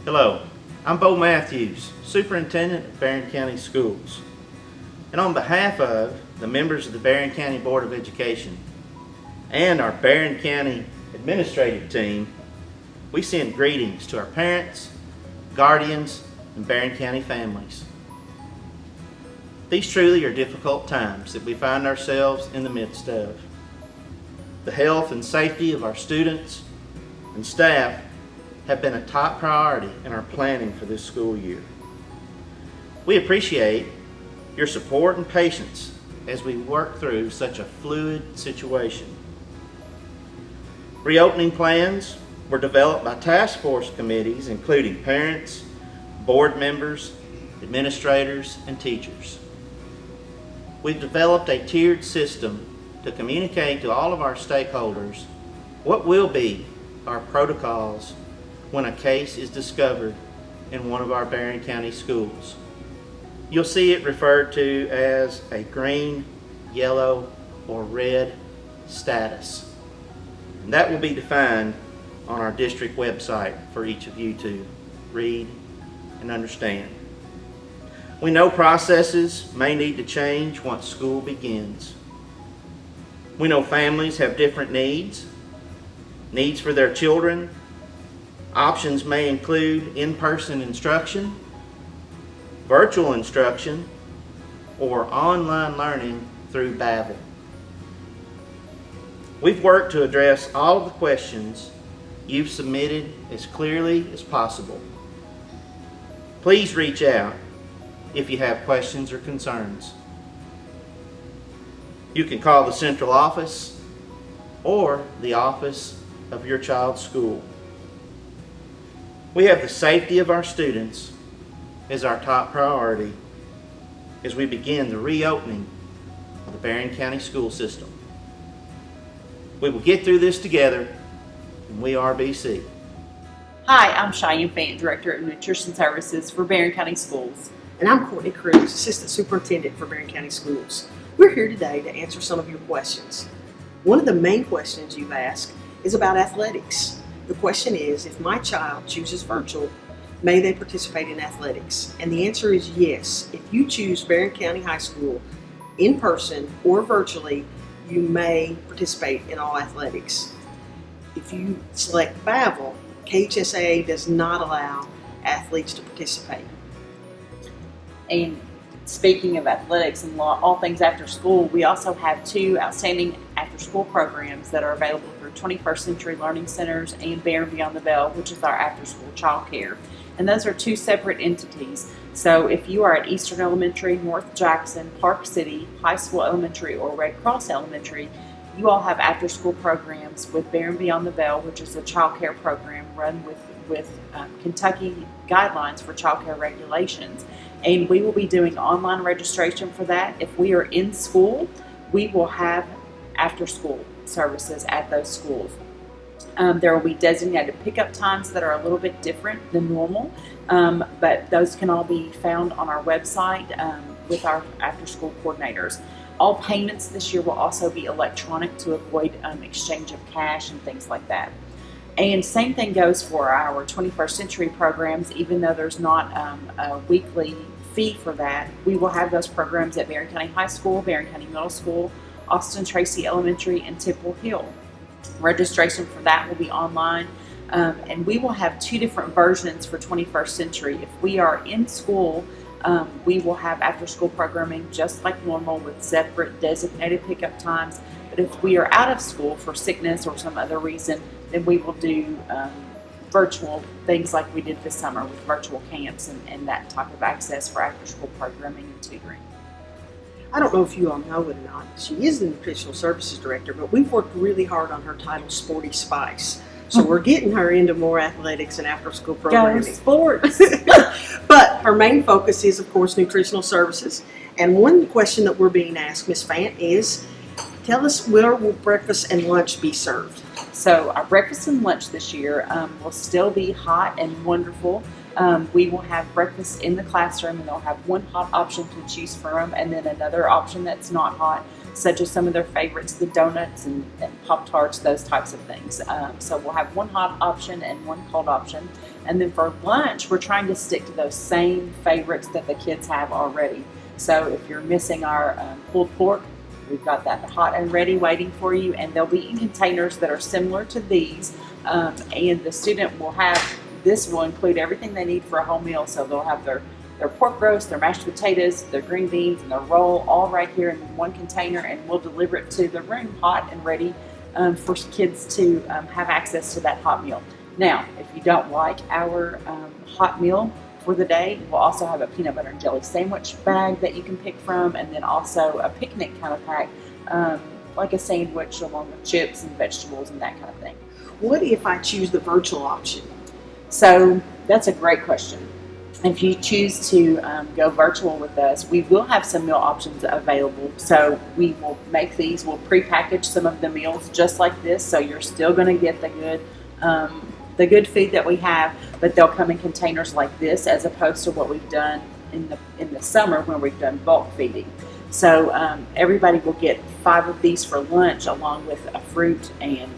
Hello, I'm Bo Matthews, Superintendent of Barren County Schools. And on behalf of the members of the Barren County Board of Education and our Barren County administrative team, we send greetings to our parents, guardians, and Barren County families. These truly are difficult times that we find ourselves in the midst of. The health and safety of our students and staff have been a top priority in our planning for this school year. We appreciate your support and patience as we work through such a fluid situation. Reopening plans were developed by task force committees including parents, board members, administrators, and teachers. We've developed a tiered system to communicate to all of our stakeholders what will be our protocols when a case is discovered in one of our Barren County schools. You'll see it referred to as a green, yellow, or red status. And that will be defined on our district website for each of you to read and understand. We know processes may need to change once school begins. We know families have different needs for their children. Options may include in-person instruction, virtual instruction, or online learning through Barren. We've worked to address all of the questions you've submitted as clearly as possible. Please reach out if you have questions or concerns. You can call the central office or the office of your child's school. We have the safety of our students as our top priority as we begin the reopening of the Barren County school system. We will get through this together, and we are BC. Hi, I'm Cheyenne Fant, Director of Nutrition Services for Barren County Schools. And I'm Courtney Cruz, Assistant Superintendent for Barren County Schools. We're here today to answer some of your questions. One of the main questions you've asked is about athletics. The question is, if my child chooses virtual, may they participate in athletics? And the answer is yes. If you choose Barren County High School in person or virtually, you may participate in all athletics. If you select Bavel, KHSAA does not allow athletes to participate. And speaking of athletics and all things after school, we also have two outstanding after school programs that are available through 21st Century Learning Centers and Barren Beyond the Bell, which is our after school child care. And those are two separate entities. So if you are at Eastern Elementary, North Jackson, Park City, High School Elementary, or Red Cross Elementary, you all have after school programs with Barren Beyond the Bell, which is a child care program run with Kentucky guidelines for child care regulations. And we will be doing online registration for that. If we are in school, we will have after school services at those schools. There will be designated pickup times that are a little bit different than normal, but those can all be found on our website with our after school coordinators. All payments this year will also be electronic to avoid exchange of cash and things like that. And same thing goes for our 21st Century programs. Even though there's not a weekly fee for that, we will have those programs at Barren County High School, Barren County Middle School, Austin Tracy Elementary, and Temple Hill. Registration for that will be online, and we will have two different versions for 21st Century. If we are in school, we will have after school programming just like normal with separate designated pickup times. But if we are out of school for sickness or some other reason, then we will do virtual things like we did this summer with virtual camps and that type of access for after school programming and tutoring. I don't know if you all know it or not, she is the Nutritional Services Director, but we've worked really hard on her title, Sporty Spice. So we're getting her into more athletics and after-school programming. Go sports! But her main focus is, of course, nutritional services. And one question that we're being asked, Ms. Fant, is, tell us, where will breakfast and lunch be served? So our breakfast and lunch this year will still be hot and wonderful. We will have breakfast in the classroom, and they'll have one hot option to choose from, and then another option that's not hot, such as some of their favorites, the donuts and Pop-Tarts, those types of things. So we'll have one hot option and one cold option. And then for lunch, we're trying to stick to those same favorites that the kids have already. So if you're missing our pulled pork, we've got that hot and ready waiting for you, and they'll be in containers that are similar to these. And the student will have, this will include everything they need for a whole meal. So they'll have their pork roast, their mashed potatoes, their green beans, and their roll all right here in one container, and we'll deliver it to the room hot and ready for kids to have access to that hot meal. Now, if you don't like our hot meal for the day, we'll also have a peanut butter and jelly sandwich bag that you can pick from, and then also a picnic kind of pack, like a sandwich along with chips and vegetables and that kind of thing. What if I choose the virtual option? So that's a great question. If you choose to go virtual with us, we will have some meal options available. So we will make these, we'll prepackage some of the meals just like this, so you're still going to get the good food that we have, but they'll come in containers like this, as opposed to what we've done in the summer when we've done bulk feeding. So everybody will get 5 of these for lunch, along with a fruit and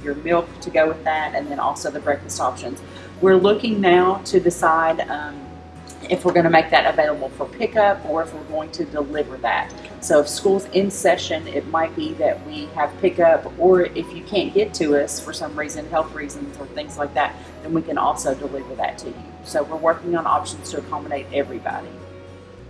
your milk to go with that, and then also the breakfast options. We're looking now to decide if we're going to make that available for pickup or if we're going to deliver that. So if school's in session, it might be that we have pickup, or if you can't get to us for some reason, health reasons or things like that, then we can also deliver that to you. So we're working on options to accommodate everybody.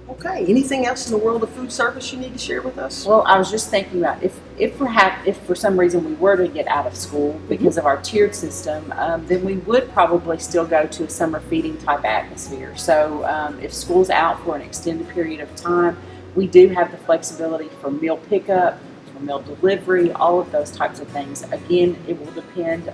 Okay, anything else in the world of food service you need to share with us? Well, I was just thinking about if for some reason we were to get out of school because of our tiered system, then we would probably still go to a summer feeding type atmosphere. So if school's out for an extended period of time, we do have the flexibility for meal pickup, for meal delivery, all of those types of things. Again, it will depend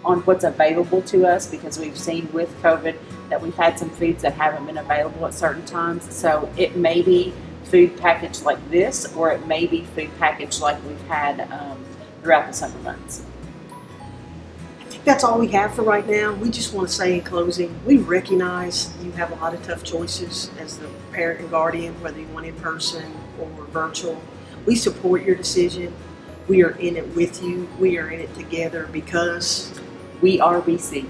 on what's available to us, because we've seen with COVID that we've had some foods that haven't been available at certain times. So it may be food packaged like this, or it may be food packaged like we've had throughout the summer months. I think that's all we have for right now. We just want to say in closing, we recognize you have a lot of tough choices as the parent and guardian, whether you want in person or virtual. We support your decision. We are in it with you. We are in it together because we are BC.